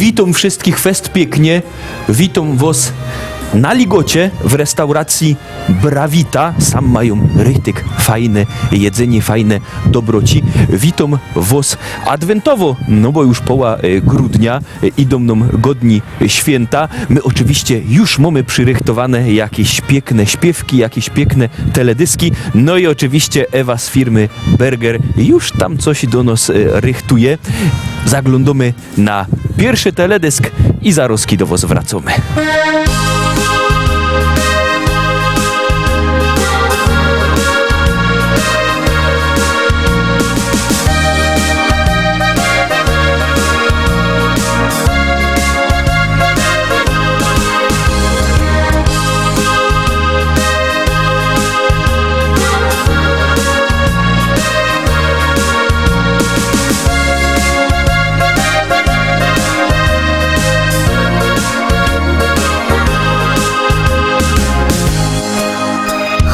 Witam wszystkich fest pięknie. Witam was na Ligocie w restauracji Brawita. Sam mają rychtyk fajne jedzenie, fajne dobroci. Witam was adwentowo, no bo już poła grudnia, idą nam godni święta. My oczywiście już mamy przyrychtowane jakieś piękne śpiewki, jakieś piękne teledyski. No i oczywiście Ewa z firmy Berger już tam coś do nas rychtuje. Zaglądamy na pierwszy teledysk i zaraz do was wracamy.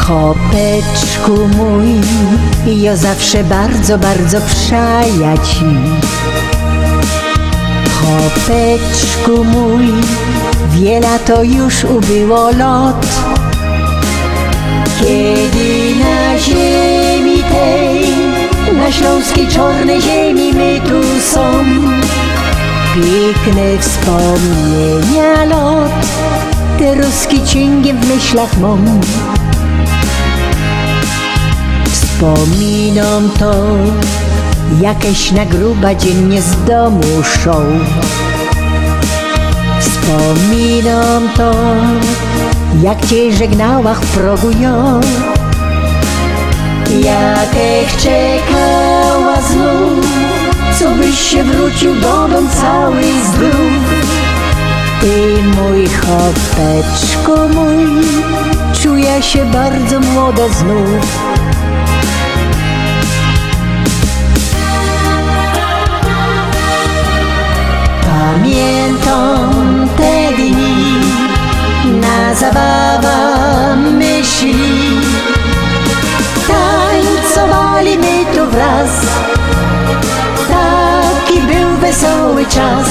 Chopeczku mój, ja zawsze bardzo, bardzo przaja ci. Chopeczku mój, wiele to już ubyło lot, kiedy na ziemi tej, na śląskiej czarnej ziemi my tu są. Piękne wspomnienia lot, te ruski cięgiem w myślach mam. Wspominam to, jakieś na gruba dziennie z domu szą. Wspominam to, jak cię żegnała w progu ją. Jak czekała znów, co byś się wrócił do domu cały zdrów. Ty mój chopeczku mój, czuję się bardzo młoda znów. Pamiętam te dni, na zabawa myśli, tańcowali my tu wraz, taki był wesoły czas.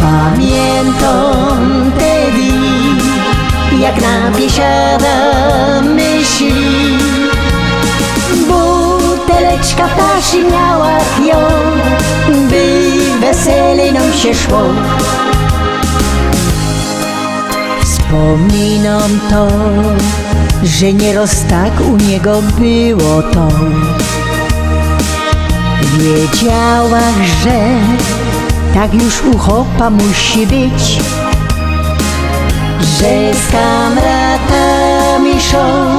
Pamiętam te dni, jak na biesiada myśli, buteleczka ptasi miała ją, by weselej nam się szło. Wspominam to, że nieraz tak u niego było to. Wiedziałach, że tak już u chopa musi być, że z kamratami szą,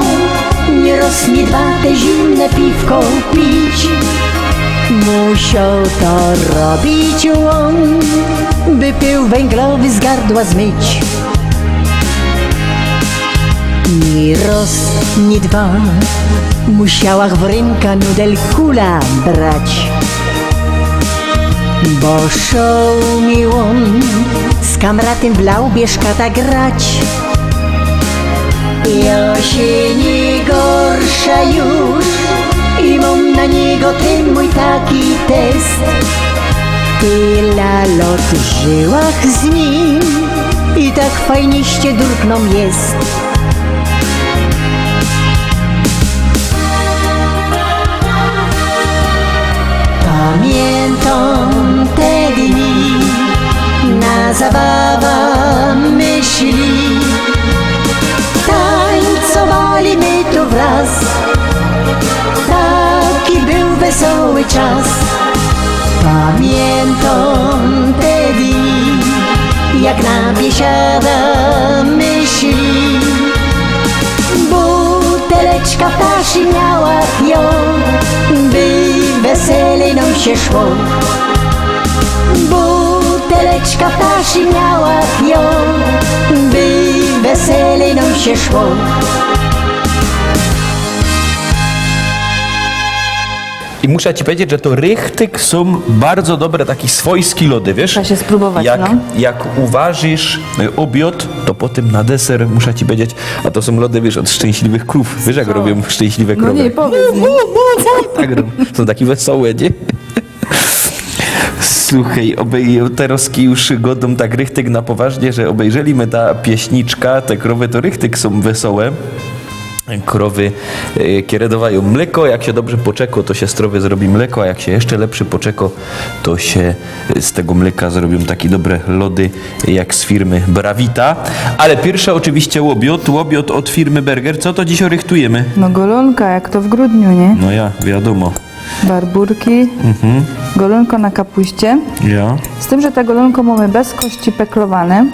nieraz nie dba te zimne piwko pić. Musiał to robić on, by pył węglowy z gardła zmyć. Ni raz, ni dwa, musiałach w ręka nudel kula brać, bo szał mi on z kamratem w laubie szkata grać. Ja się nie gorsza już i mam na niego ten mój taki test. Tyle lot żyłach z nim i tak fajniście durkną jest. Pamiętam te dni, na zabawa myśli, tańcowali my tu wraz, taki był wesoły czas. Pamiętam te dni, jak na biesiada myśli, buteleczka ptasi miała ją, by weselej nam się szło. Buteleczka ptasi miała ją, by weselej nam się szło. I muszę ci powiedzieć, że to rychtyk są bardzo dobre, taki swojski lody, wiesz? Trzeba się spróbować, jak, no. Jak uważysz obiad, to potem na deser muszę ci powiedzieć, a to są lody, wiesz, od szczęśliwych krów. Wiesz, jak robią szczęśliwe krowy? No nie, powiedz mi. Tak robią. Są takie wesołe, nie? Słuchaj, teraz już godą tak rychtyk na poważnie, że obejrzeli my ta pieśniczka, te krowy to rychtyk są wesołe. Krowy kiedy dawają mleko, jak się dobrze poczeko, to się z krowy zrobi mleko, a jak się jeszcze lepszy poczeko, to się z tego mleka zrobią takie dobre lody jak z firmy Bravita. Ale pierwsze oczywiście łobiot od firmy Berger. Co to dziś rychtujemy? No golonka, jak to w grudniu, nie? No ja, wiadomo. Barburki, golonko na kapuście. Ja. Z tym, że te golonko mamy bez kości peklowane.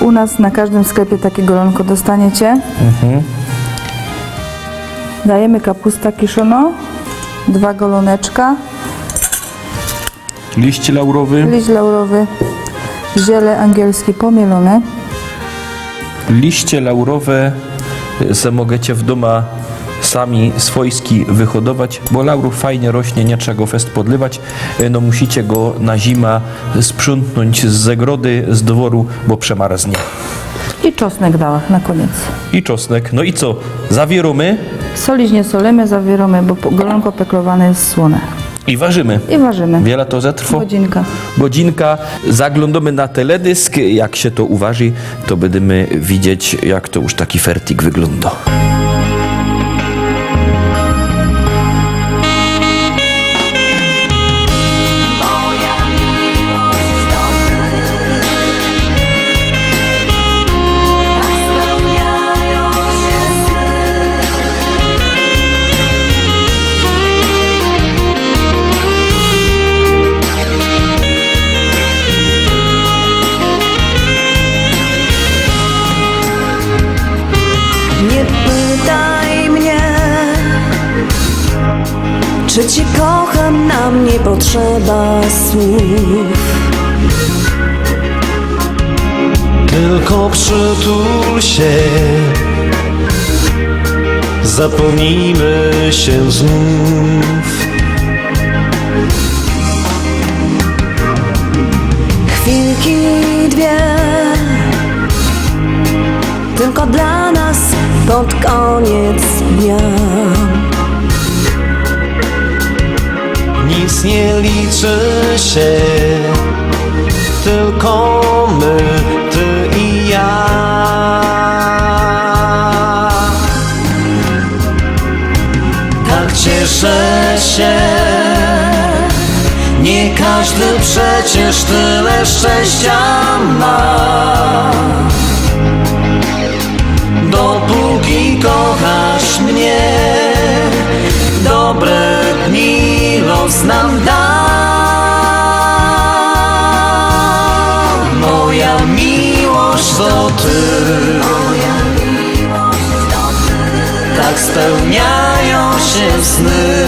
U nas na każdym sklepie takie golonko dostaniecie. Dajemy kapusta kiszono, 2 goloneczka, Liść laurowy. liść laurowy, ziele angielskie pomielone. Liście laurowe se możecie w doma sami swojski wyhodować, bo laurów fajnie rośnie, nie trzeba go fest podlywać. No musicie go na zima sprzątnąć z zagrody, z dworu, bo przemarznie. I czosnek dałach na koniec. I czosnek. No i co? Zawieramy Solić nie solimy, zawieramy, bo golonko peklowane jest słone. i ważymy. I ważymy. Wiele to zetrwa? Godzinka. Godzinka. Zaglądamy na teledysk. Jak się to uważy, to będziemy widzieć, jak to już taki fertik wygląda. Nie pytaj mnie, czy cię kocham, nam nie potrzeba słów. Tylko przytul się, zapomnijmy się znów. Chwilki dwie, tylko dla nas pod koniec dnia. Nic nie liczy się, tylko my, ty i ja. Tak cieszę się, nie każdy przecież tyle szczęścia ma. Dopóki kochasz mnie, dobre dni los nam da. Moja miłość to ty, tak spełniają się sny.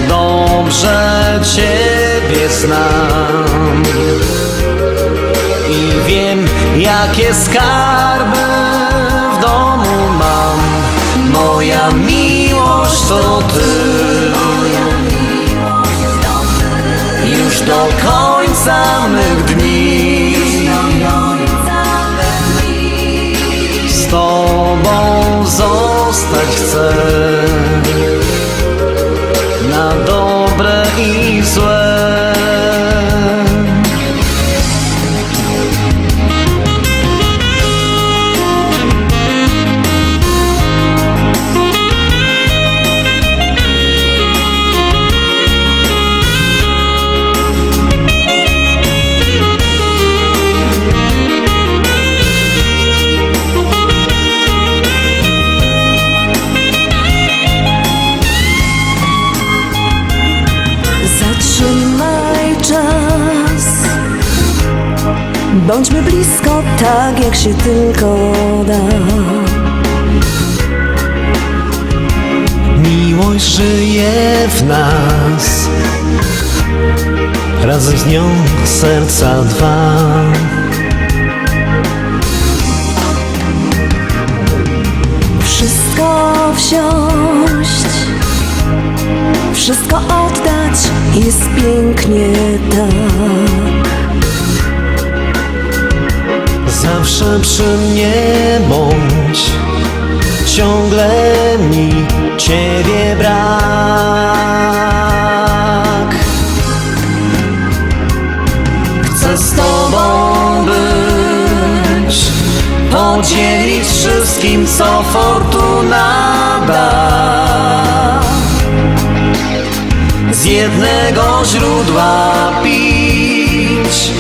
Dobrze ciebie znam i wiem, jakie skarby w domu mam. Moja miłość to ty, już do końca mych dni. Z tobą zostać chcę, na dobre i złe. Zatrzymaj czas, bądźmy blisko tak jak się tylko da. Miłość żyje w nas, razem z nią serca dwa. Wszystko wziąć, wszystko oddać, jest pięknie tak. Zawsze przy mnie bądź, ciągle mi ciebie brak. podzielić wszystkim, co fortuna da. Z jednego źródła pić,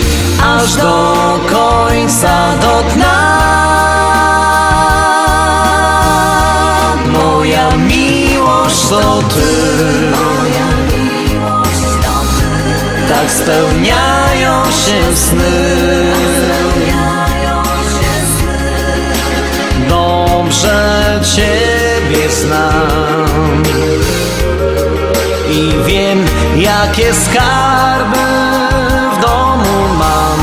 aż do końca, do dna. Moja miłość to Ty, tak spełniają się sny. Dobrze Ciebie znam i wiem, jakie skarby w domu mam.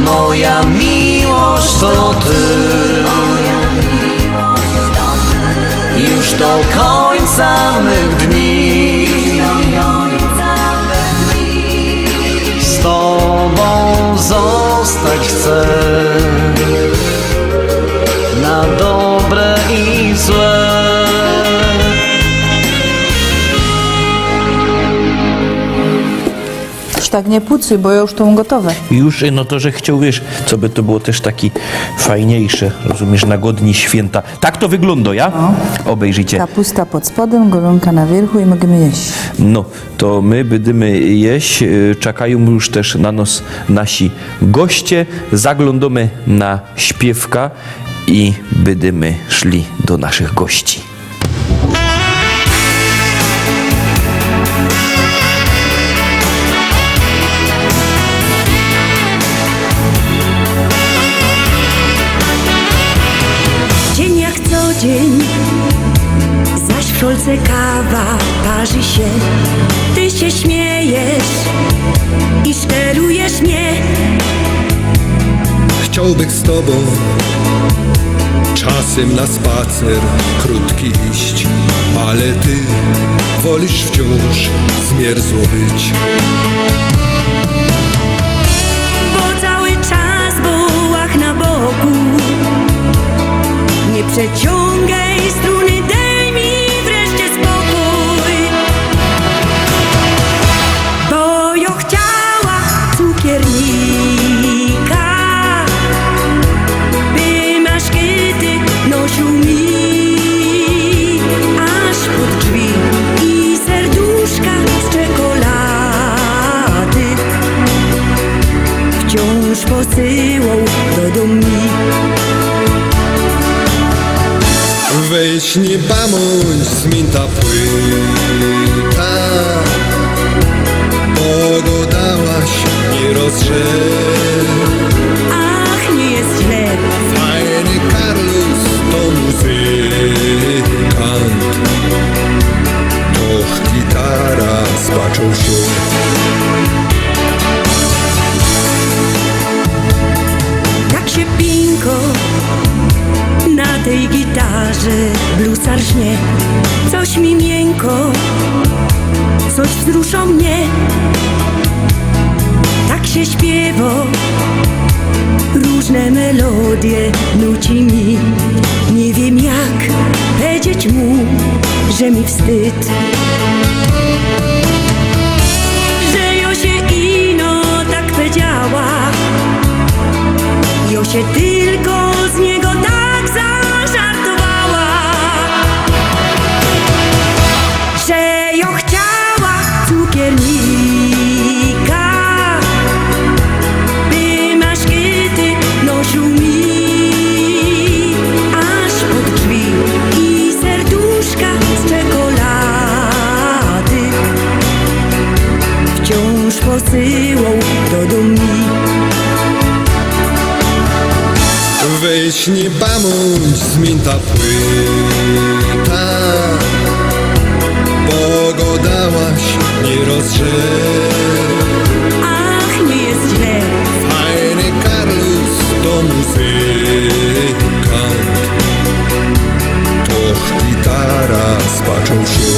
Moja miłość to Ty, już do końca mych dni. Z Tobą zostać chcę, na dobre i złe. Już tak nie pucuj, bo ja już to mam gotowe. Już, no to, że chciał, wiesz, co by to było też taki fajniejsze, rozumiesz, na godni święta. Tak to wygląda, ja? Obejrzyjcie. Kapusta pod spodem, golonka na wierzchu i możemy jeść. No, to my będziemy jeść. Czekają już też na nas nasi goście. Zaglądamy na śpiewka i będziemy szli do naszych gości. Dzień jak co dzień, zaś w szolce kawa parzy się. Ty się śmiejesz i sztelujesz mnie. Chciałbym z tobą czasem na spacer krótki iść, ale ty wolisz wciąż zmierzło być. Bo cały czas bułach na boku. Nie przeciągaj struny, daj mi wreszcie spokój. Bo ja chciała cukiernika, by maszkyty nosił mi aż pod drzwi i serduszka z czekolady wciąż posyłał do domu. Weź nie bądź zmięta płyta, bo go dałaś nie rozrze. Ach, nie jest źle. Fajny Carlos to muzykant, och gitara spaczą się. Jak się pinko na tej gitarze bluesar śnie. Coś mi miękko, coś wzrusza mnie. Tak się śpiewa, różne melodie nuci mi. Nie wiem jak powiedzieć mu, że mi wstyd, że jo się ino tak powiedziała. Jo się tylko z niego tak zażartowała, że jo chciała cukiernika, by maszkyty nosił mi aż pod drzwi i serduszka z czekolady wciąż posyłał do domu. Weź nie bądź zmięta płyta, bo go dałaś nie rozrze. Ach, nie jest źle. Fajny Carlos to muzykant, och gitara spaczą się.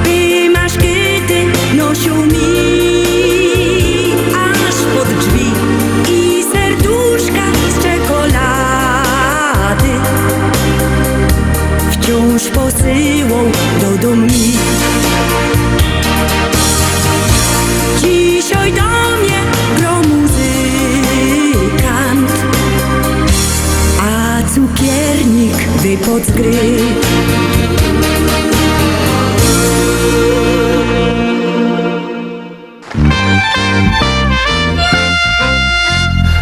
by maszkyty nosił mi aż pod drzwi i serduszka z czekolady wciąż posyłał do mi. Dzisiaj do mnie gro muzykant, a cukiernik wypod z gry.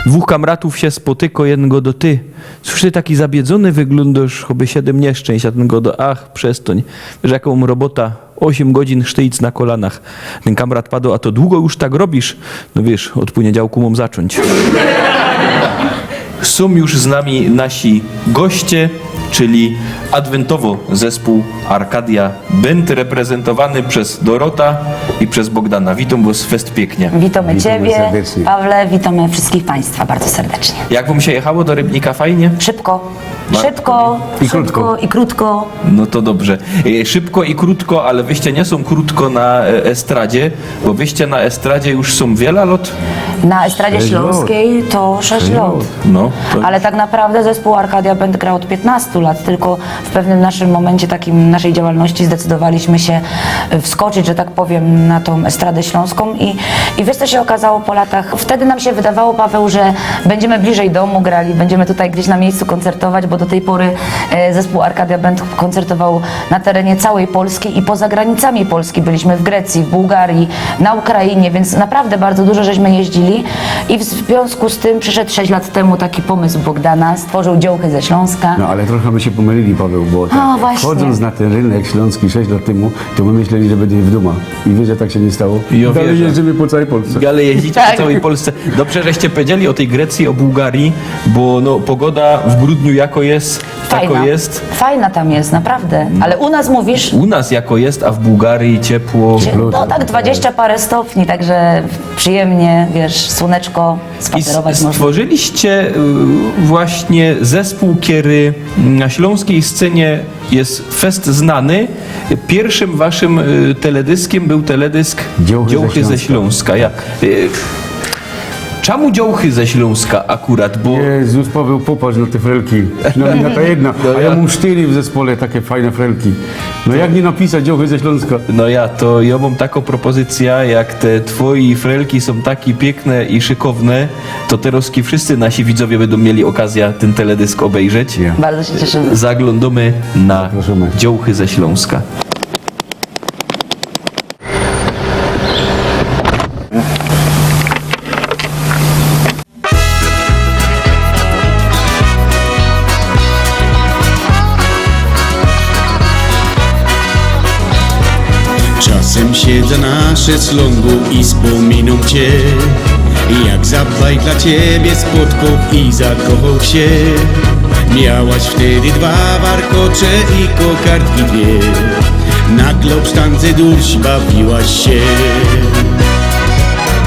Dwóch kamratów się spotyko, jeden go do ty. Cóż ty taki zabiedzony wyglądasz, choby 7 nieszczęść, a ten go do ach, przestań. Wiesz, jaką robota, 8 godzin sztyc na kolanach. Ten kamrat padł, a to długo już tak robisz? No wiesz, od poniedziałku mam zacząć. Są już z nami nasi goście, czyli adwentowo zespół Arkadia Band, reprezentowany przez Dorota i przez Bogdana. Witam was fest pięknie. Witamy Ciebie, serdecznie. Pawle, witamy wszystkich Państwa bardzo serdecznie. Jak wam się jechało do Rybnika? Fajnie? Szybko, Bardzo szybko, I szybko krótko. i krótko. No to dobrze. Szybko i krótko, ale wyście nie są krótko na estradzie, bo wyście na estradzie już są wiele lat. Na Estradzie 6 Śląskiej to 6 lat. No, to Ale tak naprawdę zespół Arkadia Band grał od 15 lat, tylko w pewnym naszym momencie takim naszej działalności zdecydowaliśmy się wskoczyć, że tak powiem, na tą Estradę Śląską i wiesz co się okazało po latach? Wtedy nam się wydawało, Paweł, że będziemy bliżej domu grali, będziemy tutaj gdzieś na miejscu koncertować, bo do tej pory zespół Arkadia Band koncertował na terenie całej Polski i poza granicami Polski. Byliśmy w Grecji, w Bułgarii, na Ukrainie, więc naprawdę bardzo dużo żeśmy jeździli i w związku z tym przyszedł 6 lat temu taki pomysł Bogdana, stworzył Dziołchy ze Śląska. No ale trochę my się pomylili, Paweł, bo tak, właśnie. wchodząc na ten rynek śląski 6 lat temu, to my myśleli, że będzie w duma. I wiesz, że tak się nie stało. Ja Dalej wierzę. jeździmy po całej Polsce. ale jeździcie Tak. po całej Polsce. Dobrze, żeście powiedzieli o tej Grecji, o Bułgarii, bo no, pogoda w grudniu jako jest, tako jest. Fajna tam jest, naprawdę. Ale u nas mówisz, U nas jako jest, a w Bułgarii ciepło. no tak 20 parę stopni, także przyjemnie, wiesz, słoneczko, I spacerować można. stworzyliście właśnie zespół, który na śląskiej scenie jest fest znany. Pierwszym waszym teledyskiem był teledysk Dziołchy ze ze Śląska. Czemu Dziołchy ze Śląska akurat? Bo Jezus, Paweł, popatrz na te frelki. Przynajmniej na ta jedna. A ja mam 4 w zespole, takie fajne frelki. No jak nie napisać Dziołchy ze Śląska? no ja mam taką propozycję, jak te twoi frelki są takie piękne i szykowne, to teraz wszyscy nasi widzowie będą mieli okazję ten teledysk obejrzeć. Ja. Bardzo się cieszymy. Zaglądamy na Zapraszamy. Dziołchy ze Śląska. Czasem siedzę na szezlongu i wspominam Cię, jak zapaj dla Ciebie spotkał i zakochał się. Miałaś wtedy 2 warkocze i kokardki 2, na klopsztance durś bawiłaś się.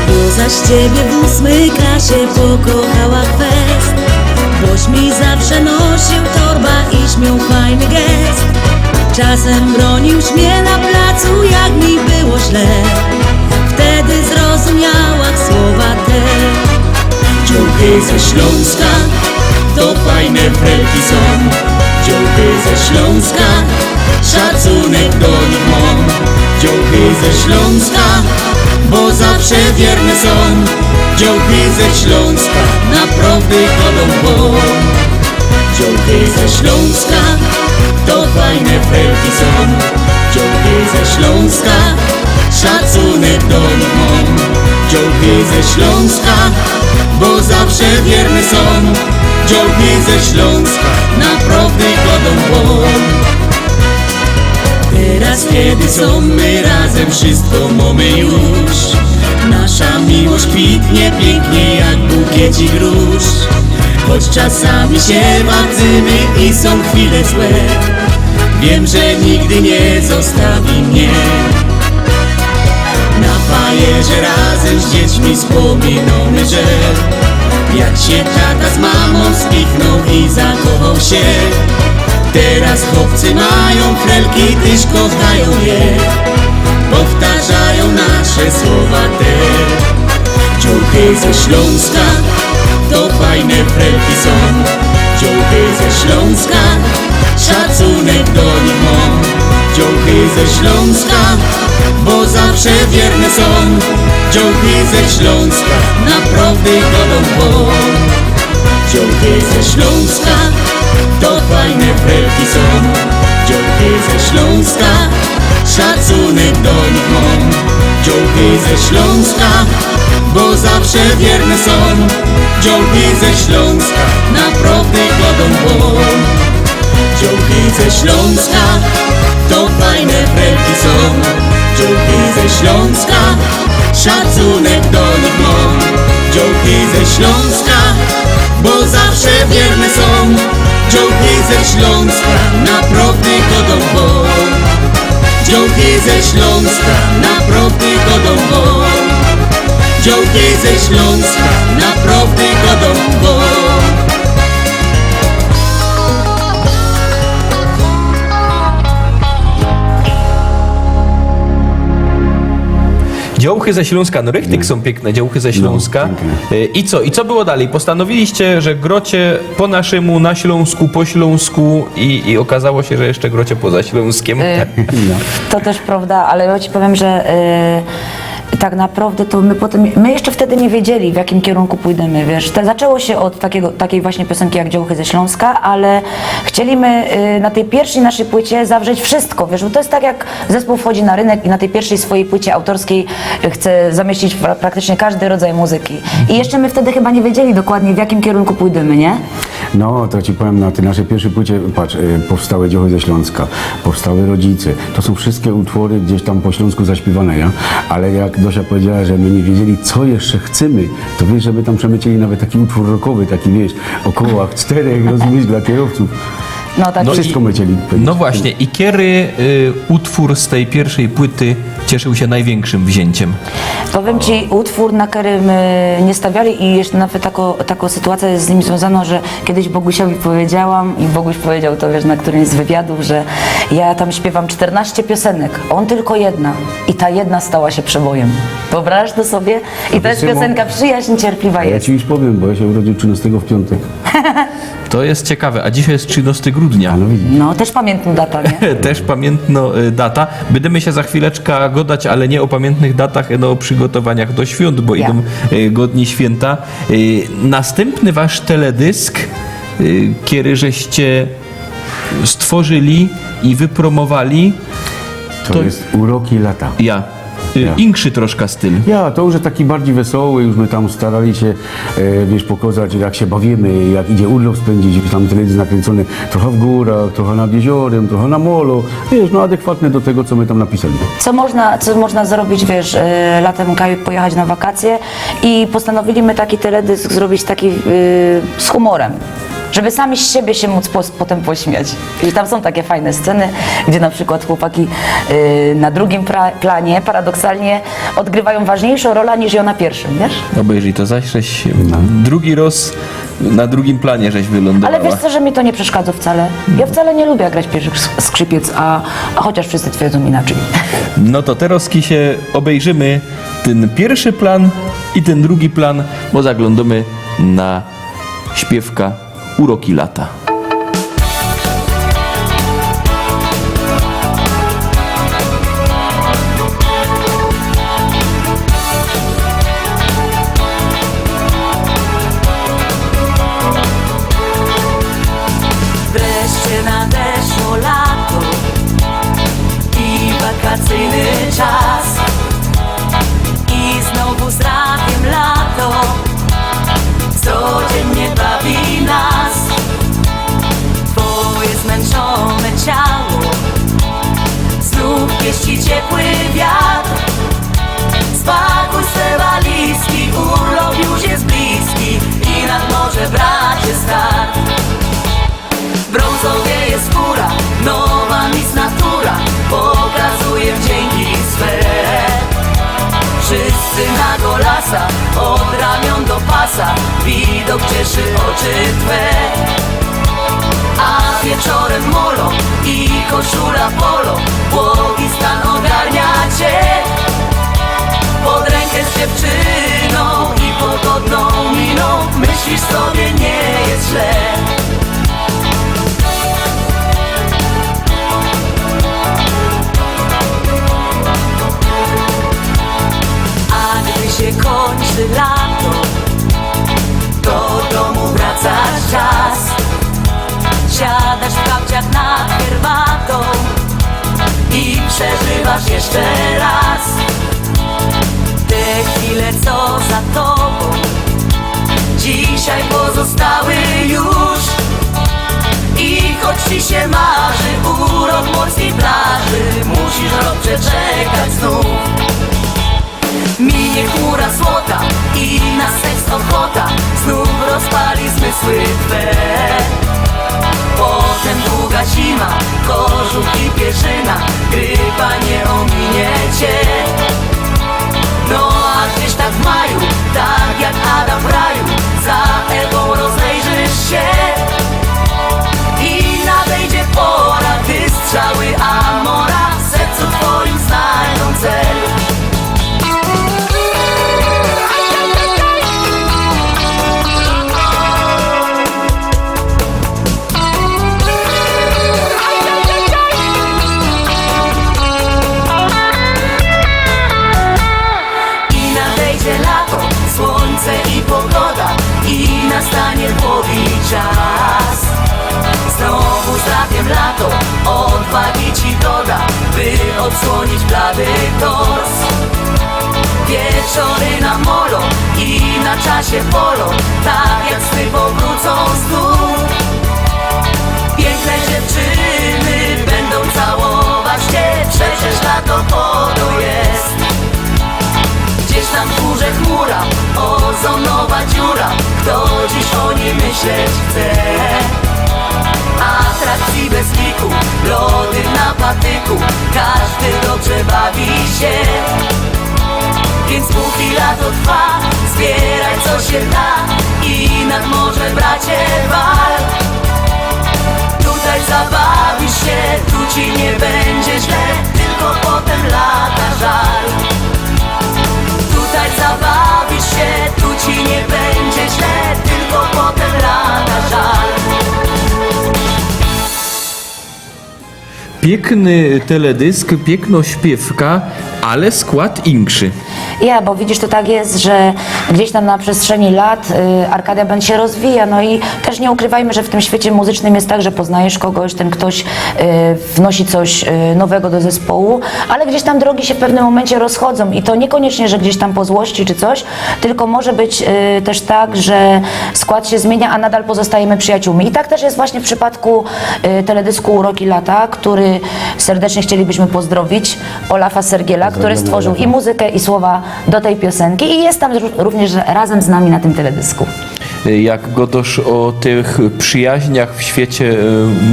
Bo zaś ciebie w 8 klasie pokochała kwest, boś mi zawsze nosił torba i śmiał fajny gest. Czasem broniłś mnie na placu, jak mi było źle, wtedy zrozumiała słowa te. Dziołchy ze Śląska to fajne frelki są. Dziołchy ze Śląska, szacunek do nich mam. Dziołchy ze Śląska, bo zawsze wierne są. Dziołchy ze Śląska, naprawdę chodzą po. Dziołchy ze Śląska, to fajne frelki są. Dziołchy ze Śląska, szacunek do nich mam. Dziołchy ze Śląska, bo zawsze wierne są. Dziołchy ze Śląska, naprawdę chodzą po. Teraz kiedy są my razem, wszystko mamy już. Nasza miłość kwitnie pięknie jak bukiecik róż. Choć czasami się martwymy i są chwile złe, wiem, że nigdy nie zostawi mnie. Na fajerze razem z dziećmi wspominamy, że jak się tata z mamą spichnął i zakochał się, Teraz chłopcy mają frelki, tyż kochają je. Powtarzają nasze słowa te. Ciuchy ze Śląska, to fajne frelki są. Ciuchy ze Śląska, szacunek do nich mam. Ciuchy ze Śląska, bo zawsze wierne są. Ciuchy ze Śląska, naprawdę godą błąd. Ciuchy ze Śląska, to fajne frelki są. Ciuchy ze Śląska, szacunek do nich mam. Ciuchy ze Śląska, bo zawsze wierne są. Ciuchy ze Śląska, naprawdę godą błąd. Ciuchy ze Śląska, to fajne frelki są. Ciuchy ze Śląska, szacunek do nich mam. Ciuchy ze Śląska, bo zawsze wierne są. Ciuchy ze Śląska, naprawdę godą błąd. Ciuchy ze Śląska, naprawdę godą błąd. Ciuchy ze Śląska, naprawdę godą błąd. Działchy ze Śląska, no rychtyk są piękne, działchy ze Śląska. I co? I co było dalej? Postanowiliście, że grocie po naszemu, na Śląsku, po Śląsku i okazało się, że jeszcze grocie poza Śląskiem. To też prawda, ale ja ci powiem, że tak naprawdę to my jeszcze wtedy nie wiedzieli, w jakim kierunku pójdziemy, wiesz. Zaczęło się od takiej właśnie piosenki jak Działchy ze Śląska, ale chcieliśmy na tej pierwszej naszej płycie zawrzeć wszystko, wiesz, bo to jest tak jak zespół wchodzi na rynek i na tej pierwszej swojej płycie autorskiej chce zamieścić praktycznie każdy rodzaj muzyki. I jeszcze my wtedy chyba nie wiedzieli dokładnie, w jakim kierunku pójdziemy, nie? No, to ci powiem, na tej naszej pierwszej płycie, patrz, powstały Działchy ze Śląska, powstały Rodzice. To są wszystkie utwory gdzieś tam po śląsku zaśpiewane, ja? Ale jak Dosia powiedziała, że my nie wiedzieli, co jeszcze chcemy, to wiesz, żeby tam przemycili nawet taki utwór rockowy, taki, wiesz, o kołach 4, rozumiesz, dla kierowców. No tak. Wszystko my chcieli powiedzieć. No właśnie, i kiedy utwór z tej pierwszej płyty cieszył się największym wzięciem? Powiem ci, utwór, na który my nie stawiali i jeszcze nawet taką sytuację jest z nim związaną, że kiedyś Bogusiowi powiedziałam i Boguś powiedział to, wiesz, na którymś z wywiadów, że ja tam śpiewam 14 piosenek, on tylko jedna i ta jedna stała się przebojem. Wyobrażasz to sobie? I to jest piosenka Przyjaźń cierpliwa Ja jest. ci już powiem, bo ja się urodził 13 w piątek. To jest ciekawe, a dzisiaj jest 13 grudnia. No widzisz. No, też pamiętna data, nie? Też pamiętno data. Będziemy się za chwileczkę gadać, ale nie o pamiętnych datach, no o przygotowaniach do świąt, bo idą godni święta. Następny wasz teledysk, kiedy żeście stworzyli i wypromowali, To jest Uroki lata. ja. Inkszy troszkę styl. Ja, to już jest taki bardziej wesoły, już my tam starali się, wiesz, pokazać, jak się bawimy, jak idzie urlop spędzić, tam teledysk nakręcony trochę w górach, trochę nad jeziorem, trochę na molo, wiesz, no adekwatne do tego, co my tam napisali. Co można zrobić, wiesz, latem pojechać na wakacje i postanowiliśmy taki teledysk zrobić taki z humorem. Żeby sami z siebie się móc potem pośmiać. I tam są takie fajne sceny, gdzie na przykład chłopaki na drugim planie paradoksalnie odgrywają ważniejszą rolę niż ją na pierwszym, wiesz? Obejrzyj to zaś, żeś drugi raz na drugim planie żeś wylądowała. Ale wiesz co, że mi to nie przeszkadza wcale. Ja wcale nie lubię grać pierwszych skrzypiec, a chociaż wszyscy twierdzą inaczej. No to teraz się obejrzymy ten pierwszy plan i ten drugi plan, bo zaglądamy na śpiewka Uroki lata. Wreszcie nadeszło lato i wakacyjny czas i znowu z rakiem lato codziennie bawi nas. Twoje zmęczone ciało znów pieści ciepły wiatr. Spakuj swe walizki, urlop już jest bliski i nad morze bracie start. Brązowie jest góra, nowa mis natura pokazuje wdzięki swe. Wszyscy na golasa, od ramion do pasa, widok cieszy oczy twe. A wieczorem pasem molo i koszula polo. Błogi stan ogarnia cię, pod rękę z dziewczyną i pogodną miną. Myślisz sobie, nie jest źle. A gdy się kończy lato, do domu wraca czas. Siadasz w kapciach nad herbatą i przeżywasz jeszcze raz te chwile, co za tobą dzisiaj pozostały już. I choć ci się marzy urok morskiej plaży, musisz rok przeczekać znów. Minie chmura złota i na seks ochota znów rozpali zmysły twe. Potem długa zima, kożuch i pierzyna, grypa nie ominie cię. No a gdzieś tak w maju, tak jak Adam w raju, za Ewą rozejrzysz się i nadejdzie pora, gdy strzały Amora w sercu twoim znajdą cel. I pogoda, i nastanie długi czas. Znowu z rakiem lato, odwagi ci doda, by odsłonić blady tors. Wieczory na molo i na czasie polo, tak jak sny powrócą znów. Piękne dziewczyny będą całować cię, przecież lato pogo jest. Gdzieś tam w górze chmura, ozonowa dziura, kto dziś o niej myśleć chce? Atrakcji bez liku, lody na patyku, każdy dobrze bawi się. Więc póki lato trwa, zbieraj co się da i nad morze bracie wal. Tutaj zabawisz się, tu ci nie będzie źle, tylko potem lata żal. Tutaj zabawisz się, tu ci nie będzie źle, tylko potem lata żal. Piękny teledysk, piękno śpiewka, ale skład inkszy. Ja, bo widzisz, to tak jest, że gdzieś tam na przestrzeni lat Arcadia Band się rozwija, no i też nie ukrywajmy, że w tym świecie muzycznym jest tak, że poznajesz kogoś, ten ktoś wnosi coś nowego do zespołu, ale gdzieś tam drogi się w pewnym momencie rozchodzą i to niekoniecznie, że gdzieś tam po złości czy coś, tylko może być też tak, że skład się zmienia, a nadal pozostajemy przyjaciółmi. I tak też jest właśnie w przypadku teledysku Uroki Lata, który serdecznie chcielibyśmy pozdrowić Olafa Sergiela, który stworzył i muzykę, i słowa do tej piosenki i jest tam również razem z nami na tym teledysku. Jak gotoż o tych przyjaźniach w świecie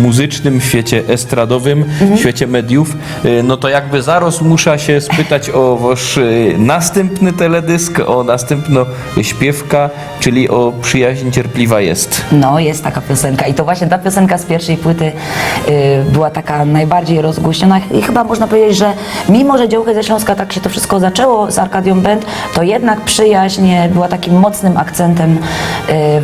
muzycznym, w świecie estradowym, w świecie mediów, no to jakby zaraz muszę się spytać o wasz następny teledysk, o następną śpiewka, czyli o Przyjaźń cierpliwa jest. No, jest taka piosenka i to właśnie ta piosenka z pierwszej płyty była taka najbardziej rozgłośniona i chyba można powiedzieć, że mimo, że Dziołchy ze Śląska tak się to wszystko zaczęło z Arcadią Band, to jednak przyjaźń była takim mocnym akcentem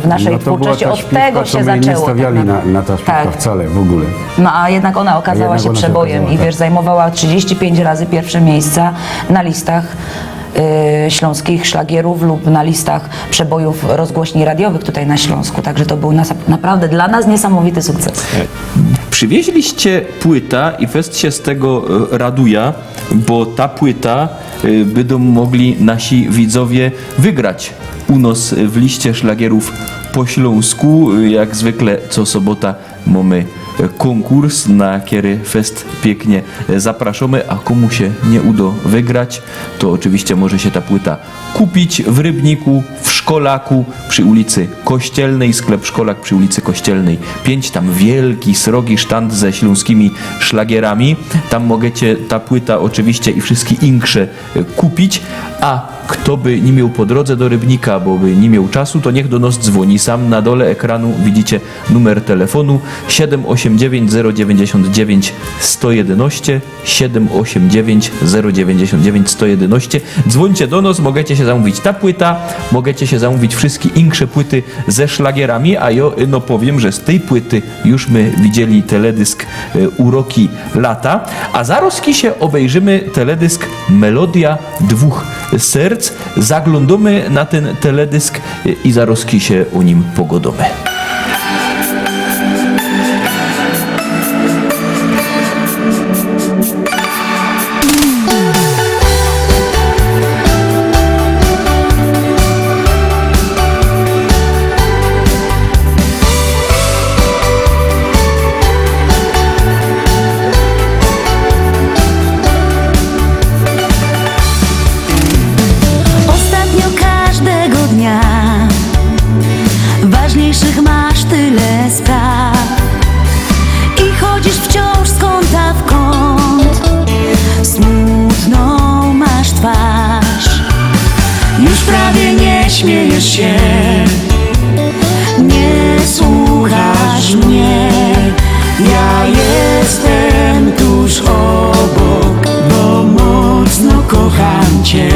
w naszej twórczości. Od tego się zaczęło. Nie stawiali na ta śpiewka wcale w ogóle. No a jednak ona okazała się przebojem i wiesz, zajmowała 35 razy pierwsze miejsca na listach śląskich szlagierów lub na listach przebojów rozgłośni radiowych tutaj na Śląsku. Także to był naprawdę dla nas niesamowity sukces. Przywieźliście płyta i fest się z tego raduje, bo ta płyta będą mogli nasi widzowie wygrać u nas w liście szlagierów po śląsku. Jak zwykle co sobota mamy konkurs, na który fest pięknie zapraszamy, a komu się nie uda wygrać, to oczywiście może się ta płyta kupić w Rybniku, w Szkolaku, przy ulicy Kościelnej, sklep Szkolak przy ulicy Kościelnej 5, tam wielki, srogi sztand ze śląskimi szlagierami, tam możecie ta płyta oczywiście i wszystkie inksze kupić, a kto by nie miał po drodze do Rybnika, bo by nie miał czasu, to niech do nas dzwoni. Sam na dole ekranu widzicie numer telefonu 789 099 111 789 099 111. Dzwońcie do nas, możecie się zamówić ta płyta, możecie się zamówić wszystkie insze płyty ze szlagierami, a ja no powiem, że z tej płyty już my widzieli teledysk Uroki lata, a zaraz się obejrzymy teledysk Melodia dwóch serc. Zaglądamy na ten teledysk i zaraz się o nim pogodomy. Ostatnio każdego dnia ważniejszych masz tyle spraw i chodzisz wciąż z kąta w kąt, smutną masz twarz. Już prawie nie śmiejesz się, nie słuchasz mnie. Ja jestem tuż obok, bo mocno kocham cię.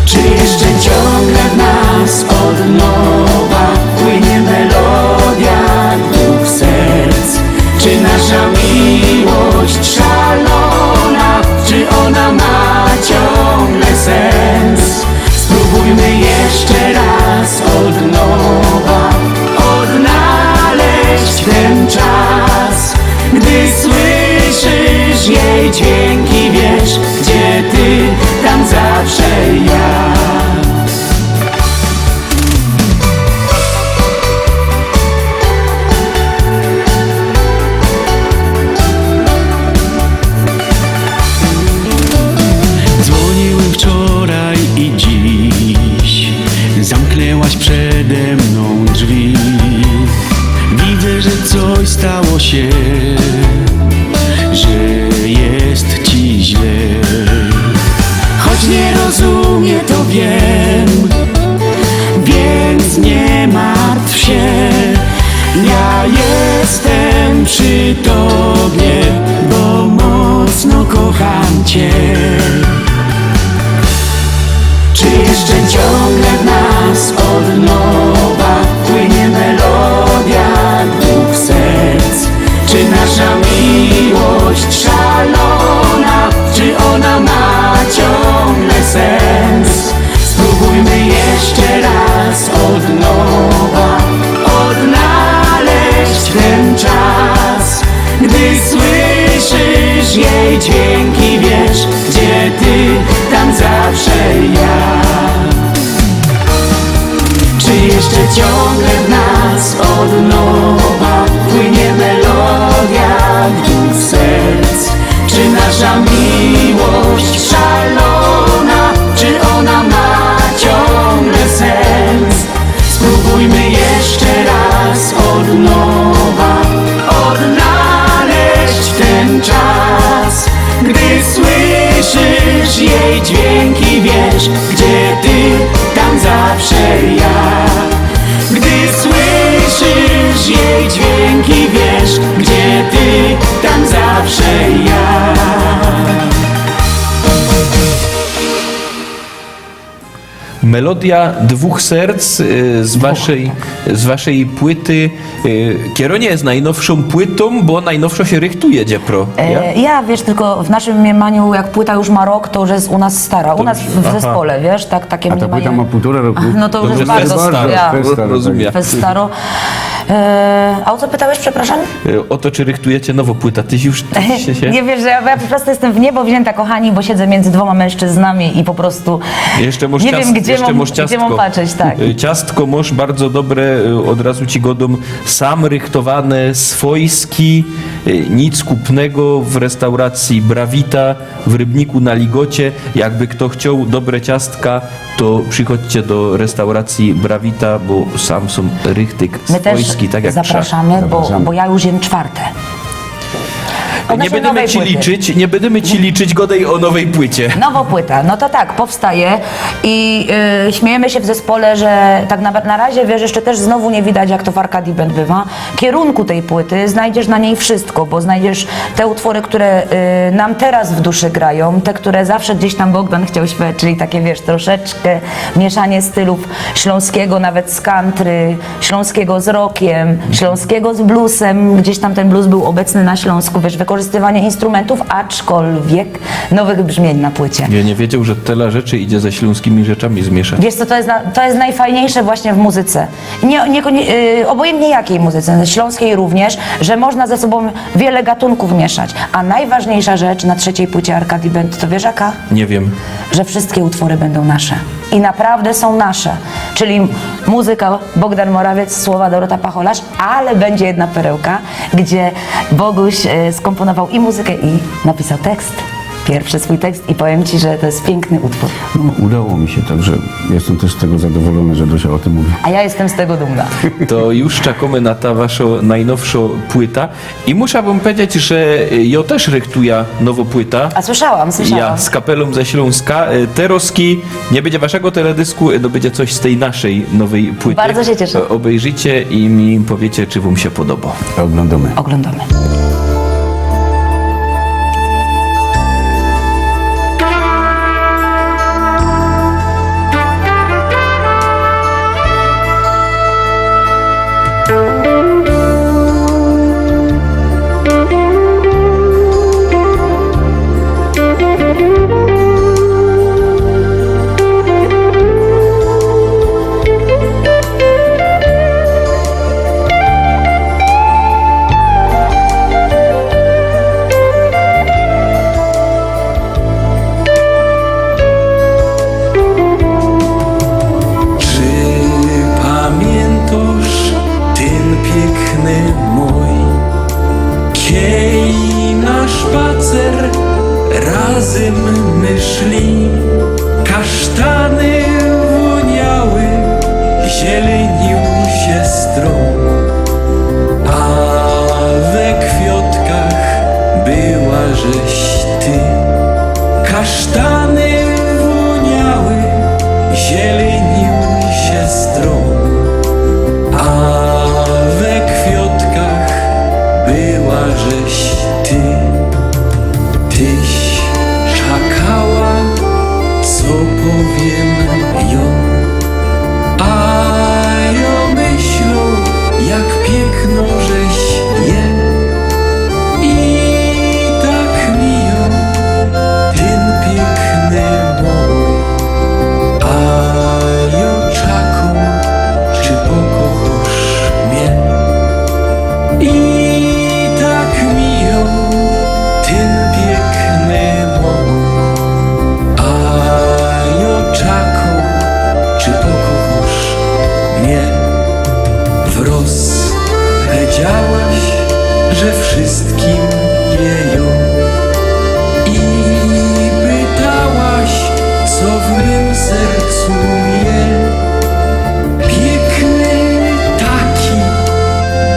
Czy jeszcze ciągle w nas od nowa płynie melodia dwóch serc? Czy nasza miłość szalona, czy ona ma ciągle sens? Spróbujmy jeszcze raz od nowa odnaleźć ten czas, gdy słyszysz jej dźwięki, wiesz, gdzie ty, tam zawsze ja. Dzwoniłem wczoraj i dziś, zamknęłaś przede mną drzwi. Widzę, że coś stało się, że jest ci źle. Choć nie rozumiem, to wiem, więc nie martw się. Ja jestem przy tobie, bo mocno kocham cię. Czy jeszcze ciągle w nas od nowa płynie melodia dwóch serc? Czy nasza miłość szalona, czy ona ma ciągle sens? Spróbujmy jeszcze raz od nowa odnaleźć ten czas, gdy słyszysz jej dźwięki, wiesz, gdzie ty, tam zawsze ja. Czy jeszcze ciągle w nas od nowa płynie melodia dwóch serc? Czy nasza miłość szalona, czy ona ma ciągle sens? Spróbujmy jeszcze raz od nowa odnaleźć ten czas, gdy słyszysz jej dźwięki, wiesz, gdzie ty, tam zawsze ja. Gdy słyszysz jej dźwięki, wiesz, gdzie ty, tam zawsze ja. Melodia dwóch serc z waszej płyty. Kieronie jest najnowszą płytą, bo najnowszo się rychtuje, Dziepro. Ja, wiesz, tylko w naszym mniemaniu, jak płyta już ma rok, to już jest u nas stara. U nas w zespole, wiesz, takie A ta płyta ma półtora roku. No to już Dobrze, jest bardzo fest staro, stara. fest staro, rozumiem. Fest staro. A o co pytałeś, przepraszam? O to, czy rychtujecie nową płytę. Ty już się... Nie wiesz, że ja po prostu jestem w niebo wzięta, kochani, bo siedzę między dwoma mężczyznami i po prostu Jeszcze masz nie wiem, gdzie ciastko. mam patrzeć, tak. Ciastko masz bardzo dobre, od razu ci godą, sam rychtowane, swojski, nic kupnego w restauracji Brawita w Rybniku na Ligocie. Jakby kto chciał dobre ciastka, to przychodźcie do restauracji Brawita, bo sam są rychtyk My też swojski, tak jak zapraszamy, bo ja już jem czwarte. Odnośnie nowej płyty. Nie będziemy ci liczyć, godaj o nowej płycie. Nowa płyta, no to tak, powstaje i śmiejemy się w zespole, że tak na razie, wiesz, jeszcze też znowu nie widać, jak to w Arcadii Band bywa, kierunku tej płyty, znajdziesz na niej wszystko, bo znajdziesz te utwory, które nam teraz w duszy grają, te, które zawsze gdzieś tam Bogdan chciał śpiewać, czyli takie, wiesz, troszeczkę mieszanie stylów śląskiego, nawet z country, śląskiego z rockiem, śląskiego z bluesem, gdzieś tam ten blues był obecny na Śląsku, wiesz, wykorzystywanie instrumentów, aczkolwiek nowych brzmień na płycie. Ja nie wiedział, że tyle rzeczy idzie ze śląskimi rzeczami zmieszać. Wiesz co, to jest najfajniejsze właśnie w muzyce. Obojętnie jakiej muzyce, śląskiej również, że można ze sobą wiele gatunków mieszać. A najważniejsza rzecz na trzeciej płycie Arcadii Band, to wiesz jaka? Nie wiem. Że wszystkie utwory będą nasze. I naprawdę są nasze. Czyli muzyka Bogdan Morawiec, słowa Dorota Pacholarz, ale będzie jedna perełka, gdzie Boguś skomponował i muzykę, i napisał tekst. Pierwszy swój tekst i powiem Ci, że to jest piękny utwór. No, udało mi się, także jestem też z tego zadowolony, że Dosia o tym mówi. A ja jestem z tego dumna. To już czekamy na ta wasza najnowsza płyta i muszę wam powiedzieć, że ja też ryktuję nową płytę. A słyszałam. Ja z kapelą ze Śląska. Teroski, nie będzie waszego teledysku, to będzie coś z tej naszej nowej płyty. Bardzo się cieszę. Obejrzyjcie i mi powiecie, czy wam się podoba. Oglądamy. Oglądamy. Kasztany woniały, zielenił się stron, a we kwiatkach była żeś ty. Kasztany woniały, zielenił się stron, a we kwiatkach była żeś ty. Tyś czakała, co powiem ją, a ja myślą, jak piękno żeś je. I tak miją ten piękny mój, a ja czaką, czy pokochasz mnie. I tak miją ten piękny mój, a ja czaką, czy pokochasz mnie. Wroz powiedziałaś, że wszystkim wieją, i pytałaś, co w mym sercu je. Piękny taki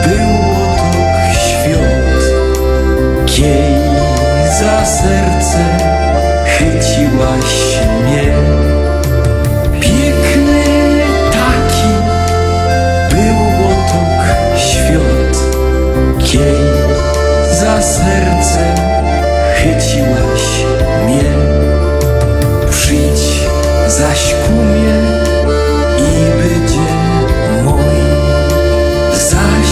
było to świat, kiej za serce chyciłaś mnie. Piękny taki było to świat, kiej za serce chyciłaś mnie. Przyjdź zaś ku mnie i będzie mój, zaś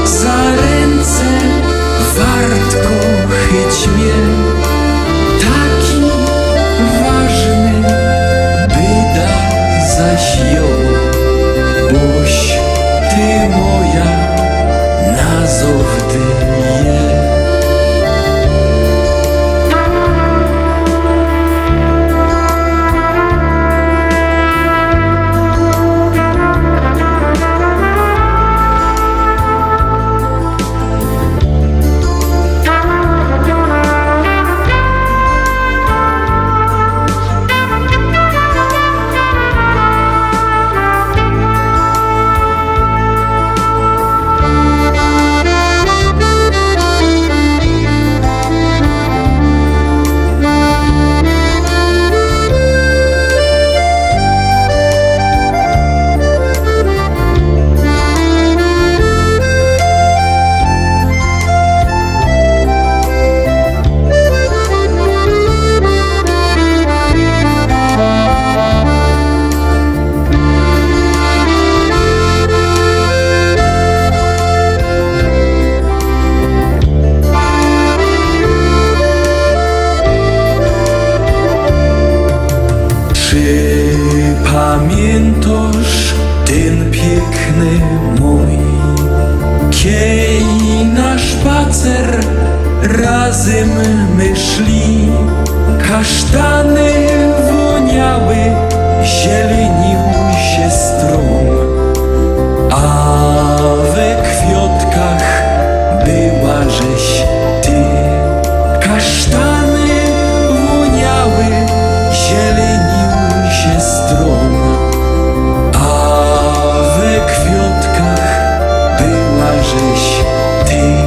za ręce wartko chyć mnie. Taki ważny byda zaś ją, boś ty moja nazowdy je. razem my szli, kasztany woniały, zielenił się stron, a we kwiatkach była żeś ty. Kasztany woniały, zielenił się stron, a we kwiatkach była żeś ty.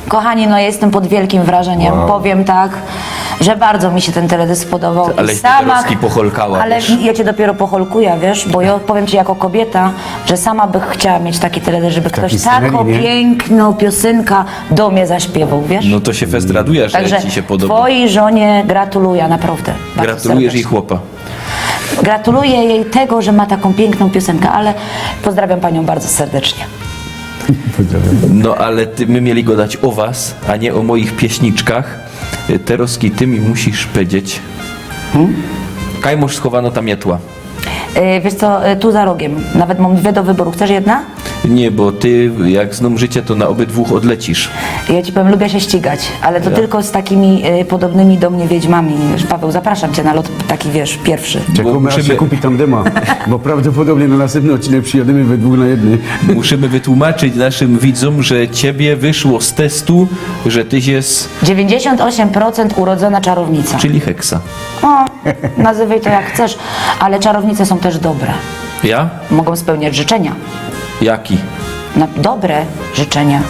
Kochani, no jestem pod wielkim wrażeniem. Powiem tak, że bardzo mi się ten teledysk podobał. Ale I się Terowski pocholkała, ale wiesz. ja cię dopiero pocholkuję, wiesz, bo ja powiem ci jako kobieta, że sama bych chciała mieć taki teledysk, żeby ktoś scenerii, taką nie? piękną piosenkę do mnie zaśpiewał, wiesz? No to się fest raduje, że Także ci się podoba. twojej żonie gratuluję, naprawdę. bardzo Gratulujesz jej serdecznie. chłopa. Gratuluję jej tego, że ma taką piękną piosenkę, ale pozdrawiam panią bardzo serdecznie. No ale my mieli go dać o was, a nie o moich pieśniczkach. Terowski, ty mi musisz powiedzieć. Kajmoż schowano ta mietła. Wiesz co, tu za rogiem. Nawet mam 2 do wyboru. Chcesz jedna? Nie, bo ty jak znam życie, to na obydwu odlecisz. Ja ci powiem, lubię się ścigać, ale to tylko z takimi podobnymi do mnie wiedźmami. Wiesz, Paweł, zapraszam cię na lot taki, wiesz, pierwszy. Czekamy, aż się kupi tam dyma, bo prawdopodobnie na następny odcinek przyjadymy we dwóch na jednej. Musimy wytłumaczyć naszym widzom, że ciebie wyszło z testu, że tyś jest, 98% urodzona czarownica. czyli heksa. O, nazywaj to jak chcesz, ale czarownice są też dobre. Ja? Mogą spełniać życzenia. Jaki? Dobre życzenia.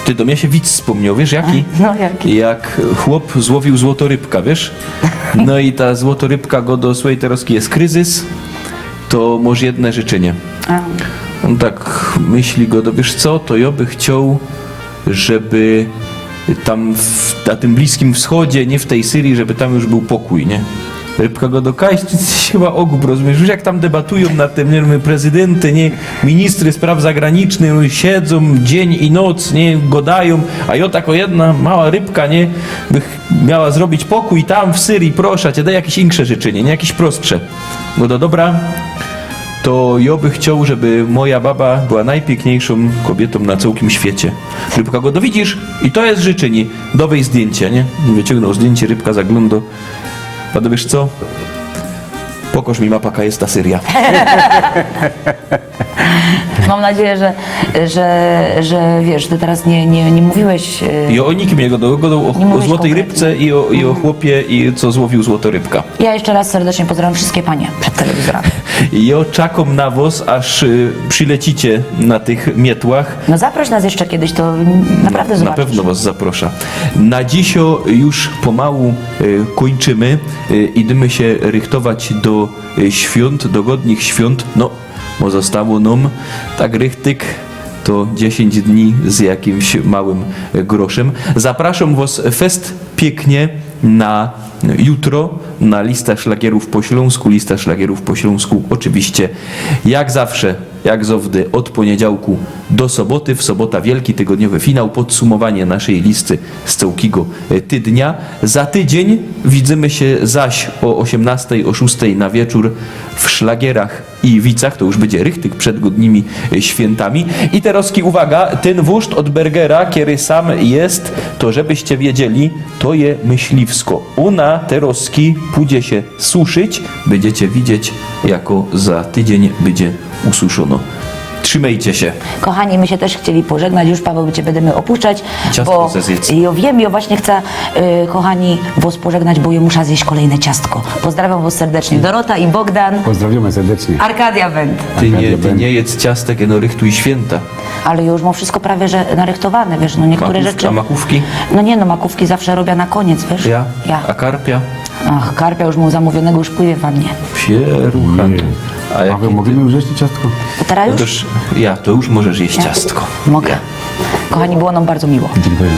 Ty do mnie się widz wspomniał, wiesz jaki? No jaki? Jak chłop złowił złotorybka, wiesz? No i ta złotorybka go do swojej Terowskiej jest kryzys, to może jedno życzenie. A. On tak myśli go, do wiesz co, to ja by chciał, żeby tam na tym Bliskim Wschodzie, nie w tej Syrii, żeby tam już był pokój, nie? Rybka go do chyba ogób, rozumiesz? Wiesz, jak tam debatują nad tym, nie wiem, prezydenty, nie, ministry spraw zagranicznych, no, siedzą dzień i noc, nie, gadają, a ja tako jedna mała rybka, nie, by miała zrobić pokój tam w Syrii, proszę cię, daj jakieś insze życzenie, nie, jakieś prostsze. No to dobra, to ja by chciał, żeby moja baba była najpiękniejszą kobietą na całym świecie. Rybka go, widzisz, i to jest życzenie, dowej zdjęcie, nie? Wyciągnął zdjęcie, rybka zaglądał. A wiesz co? Pokoż mi mapaka jest ta Syria. Mam nadzieję, że wiesz, ty teraz nie mówiłeś. I o nikim nie gadał, gadał Nie o mówisz złotej konkretnie. rybce i o chłopie, i co złowił złotorybka. Ja jeszcze raz serdecznie pozdrawiam wszystkie panie przed telewizorami. I ja czekam na was, aż przylecicie na tych mietłach. No zaproś nas jeszcze kiedyś, to naprawdę Na zobaczysz. pewno was zaprasza. Na dzisio już pomału kończymy. Idziemy się rychtować do świąt, do godnych świąt. No, bo zostało nam tak rychtyk to 10 dni z jakimś małym groszem. Zapraszam was fest pięknie na jutro na lista szlagierów po śląsku. Lista szlagierów po śląsku oczywiście jak zawsze, jak zawdy od poniedziałku do soboty. W sobota wielki tygodniowy finał, podsumowanie naszej listy z całkiego tydnia. Za tydzień widzimy się zaś o 18, o 6 na wieczór w szlagierach i wicach. To już będzie rychtyk przed godnymi świętami. I Terowski, uwaga, ten wóżd od Bergera, który sam jest, to żebyście wiedzieli, to je myśliwsko. Una Terowski pójdzie się suszyć, będziecie widzieć, jako za tydzień będzie ususzono. Trzymajcie się. Kochani, my się też chcieli pożegnać, już Paweł, cię będziemy opuszczać, Ciastko bo se zjedz. ja wiem, ja właśnie chcę, kochani, was pożegnać, bo ja muszę zjeść kolejne ciastko. Pozdrawiam was serdecznie. Dorota i Bogdan. Pozdrawiamy serdecznie. Arkadia Wendt. Ty nie jedz ciastek, no rychtuj święta. Ale już mam wszystko prawie, że narychtowane, wiesz, no niektóre rzeczy... A makówki? No nie, no makówki zawsze robię na koniec, wiesz? Ja? Ja. A karpia? Ach, karpia już mu zamówionego, już pływie w wannie. Pierucha. A jak Paweł, możemy już jeść ciastko? Teraz już? to już możesz jeść ciastko. Mogę. Kochani, było nam bardzo miło. Dziękuję.